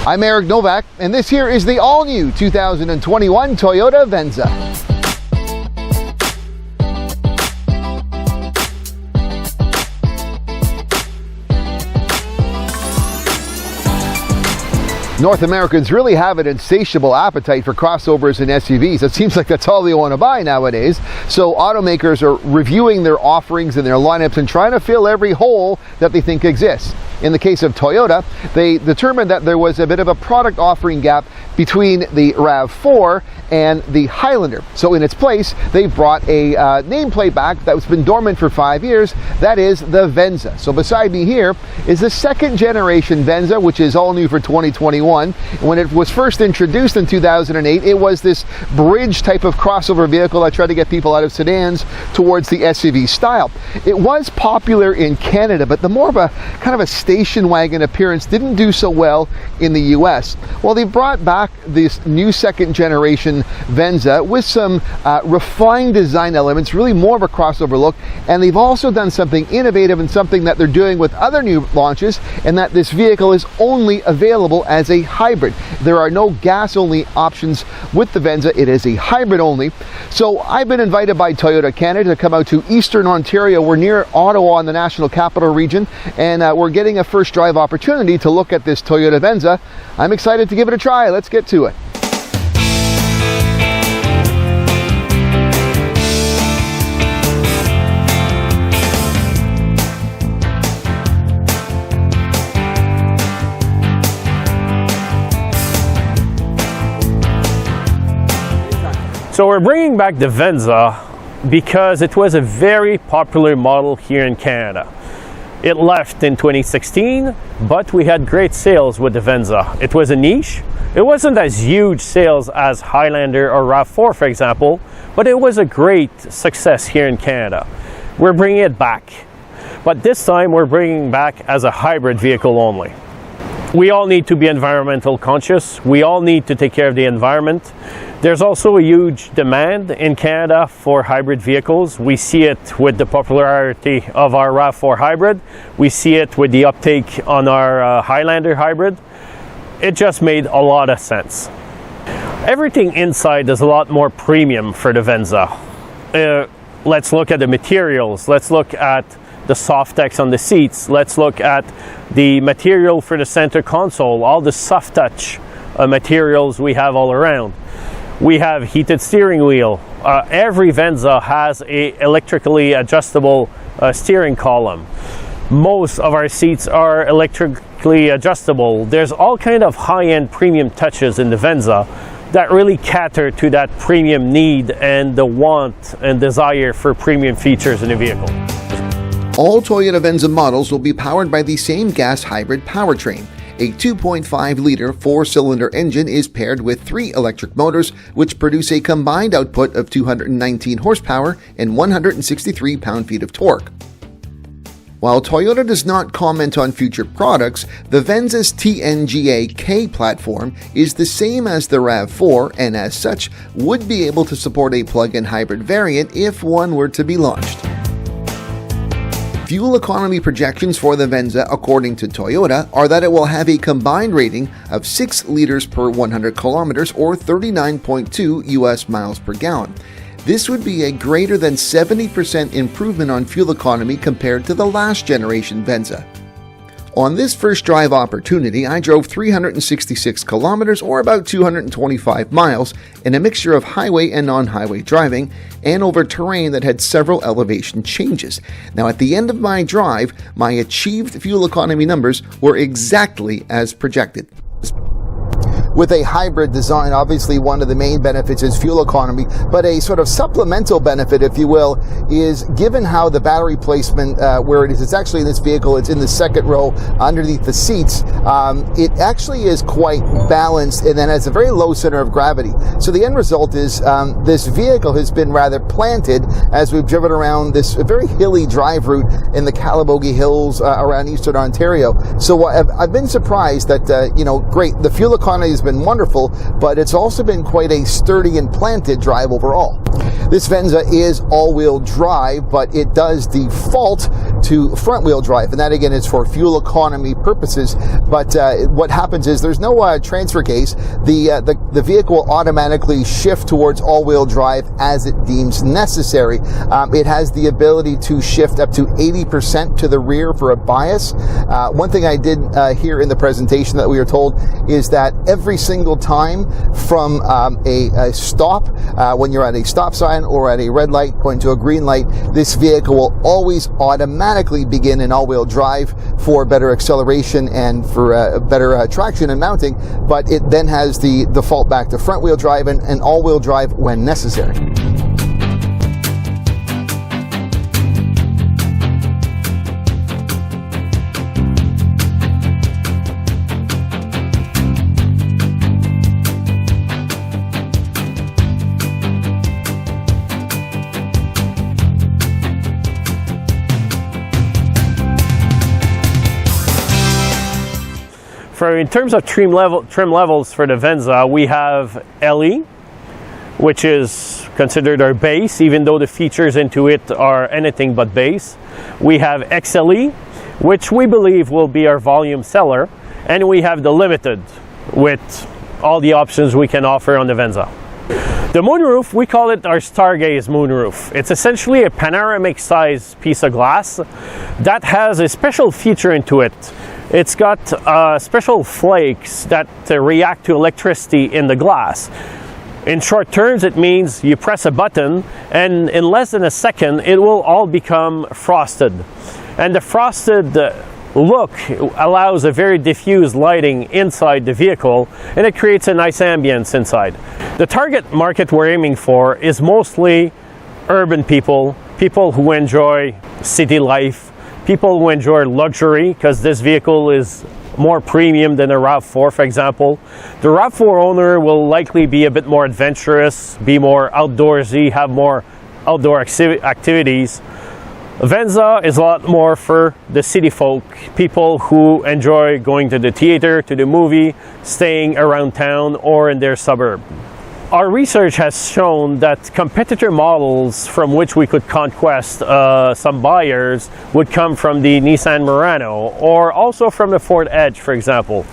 I'm Eric Novak, and this here is the all-new 2021 Toyota Venza. North Americans really have an insatiable appetite for crossovers and SUVs. It seems like that's all they want to buy nowadays. So automakers are reviewing their offerings and their lineups and trying to fill every hole that they think exists. In the case of Toyota, they determined that there was a bit of a product offering gap between the RAV4 and the Highlander. So in its place, they've brought a nameplate back that's been dormant for 5 years. That is the Venza. So beside me here is the second generation Venza, which is all new for 2021. When it was first introduced in 2008, it was this bridge type of crossover vehicle that tried to get people out of sedans towards the SUV style. It was popular in Canada, but the more of a kind of a station wagon appearance didn't do so well in the US. Well, they brought back this new second generation Venza with some refined design elements, really more of a crossover look, and they've also done something innovative and something that they're doing with other new launches, and that this vehicle is only available as a hybrid. There are no gas only options with the Venza. It is a hybrid only. So I've been invited by Toyota Canada to come out to Eastern Ontario. We're near Ottawa in the National Capital Region, and we're getting a first drive opportunity to look at this Toyota Venza. I'm excited to give it a try. Let's get to it. So we're bringing back the Venza because it was a very popular model here in Canada. It left in 2016, but we had great sales with the Venza. It was a niche. It wasn't as huge sales as Highlander or RAV4, for example, but it was a great success here in Canada. We're bringing it back, but this time we're bringing back as a hybrid vehicle only. We all need to be environmental conscious. We all need to take care of the environment. There's also a huge demand in Canada for hybrid vehicles. We see it with the popularity of our RAV4 hybrid. We see it with the uptake on our Highlander hybrid. It just made a lot of sense. Everything inside is a lot more premium for the Venza. Let's look at the materials. Let's look at the Softex on the seats. Let's look at the material for the center console, all the soft touch materials we have all around. We have heated steering wheel. Every Venza has a electrically adjustable steering column. Most of our seats are electrically adjustable. There's all kind of high-end premium touches in the Venza that really cater to that premium need and the want and desire for premium features in a vehicle. All Toyota Venza models will be powered by the same gas hybrid powertrain. A 2.5-liter four-cylinder engine is paired with 3 electric motors, which produce a combined output of 219 horsepower and 163 pound-feet of torque. While Toyota does not comment on future products, the Venza's TNGA-K platform is the same as the RAV4 and as such would be able to support a plug-in hybrid variant if one were to be launched. Fuel economy projections for the Venza, according to Toyota, are that it will have a combined rating of 6 liters per 100 kilometers or 39.2 US miles per gallon. This would be a greater than 70% improvement on fuel economy compared to the last generation Venza. On this first drive opportunity, I drove 366 kilometers or about 225 miles in a mixture of highway and non-highway driving and over terrain that had several elevation changes. Now at the end of my drive, my achieved fuel economy numbers were exactly as projected. With a hybrid design, obviously one of the main benefits is fuel economy, but a sort of supplemental benefit, if you will, is given how the battery placement, where it is, it's actually in this vehicle, it's in the second row underneath the seats, it actually is quite balanced and then has a very low center of gravity. So the end result is this vehicle has been rather planted as we've driven around this very hilly drive route in the Calabogie Hills around Eastern Ontario. So I've been surprised that, great, the fuel economy has been wonderful, but it's also been quite a sturdy and planted drive overall. This Venza is all-wheel drive, but it does default to front-wheel drive, and that again is for fuel economy purposes. But what happens is there's no transfer case. The vehicle will automatically shift towards all-wheel drive as it deems necessary. It has the ability to shift up to 80% to the rear for a bias. One thing I did hear in the presentation that we were told is that every single time from a stop, when you're at a stop sign or at a red light going to a green light, this vehicle will always automatically begin in all-wheel drive for better acceleration and for better traction and mounting, but it then has the default back to front-wheel drive and all-wheel drive when necessary. In terms of trim levels for the Venza, we have LE, which is considered our base, even though the features into it are anything but base. We have XLE, which we believe will be our volume seller, and we have the Limited, with all the options we can offer on the Venza. The Moonroof, we call it our Stargaze Moonroof. It's essentially a panoramic size piece of glass that has a special feature into it. It's got special flakes that react to electricity in the glass. In short terms, it means you press a button and in less than a second it will all become frosted. And the frosted look allows a very diffuse lighting inside the vehicle, and it creates a nice ambience inside. The target market we're aiming for is mostly urban people who enjoy city life, people who enjoy luxury, because this vehicle is more premium than a RAV4, for example. The RAV4 owner will likely be a bit more adventurous, be more outdoorsy, have more outdoor activities. Venza is a lot more for the city folk, people who enjoy going to the theater, to the movie, staying around town or in their suburb. Our research has shown that competitor models from which we could conquest some buyers would come from the Nissan Murano or also from the Ford Edge, for example.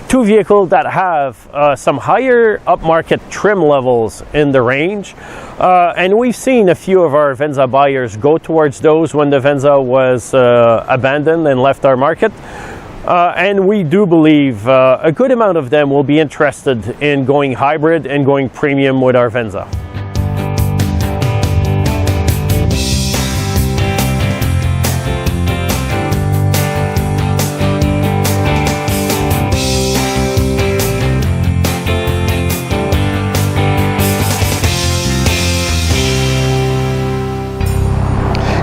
Two vehicles that have some higher upmarket trim levels in the range. And we've seen a few of our Venza buyers go towards those when the Venza was abandoned and left our market. And we do believe a good amount of them will be interested in going hybrid and going premium with our Venza.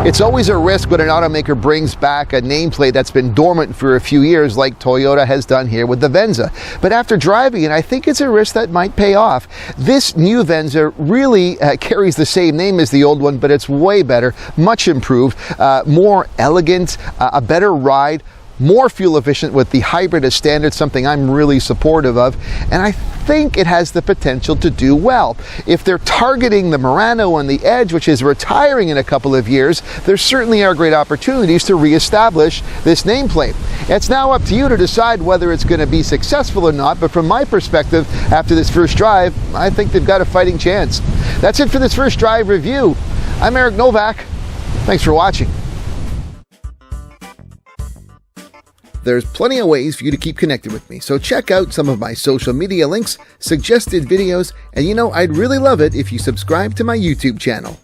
It's always a risk when an automaker brings back a nameplate that's been dormant for a few years, like Toyota has done here with the Venza. But after driving it, I think it's a risk that might pay off. This new Venza really carries the same name as the old one, but it's way better, much improved, more elegant, a better ride, more fuel efficient with the hybrid as standard, something I'm really supportive of, and I think it has the potential to do well. If they're targeting the Murano and the Edge, which is retiring in a couple of years, there certainly are great opportunities to reestablish this nameplate. It's now up to you to decide whether it's going to be successful or not, but from my perspective, after this first drive, I think they've got a fighting chance. That's it for this first drive review. I'm Novak. Thanks for watching. There's plenty of ways for you to keep connected with me, so check out some of my social media links, suggested videos, and I'd really love it if you subscribe to my YouTube channel.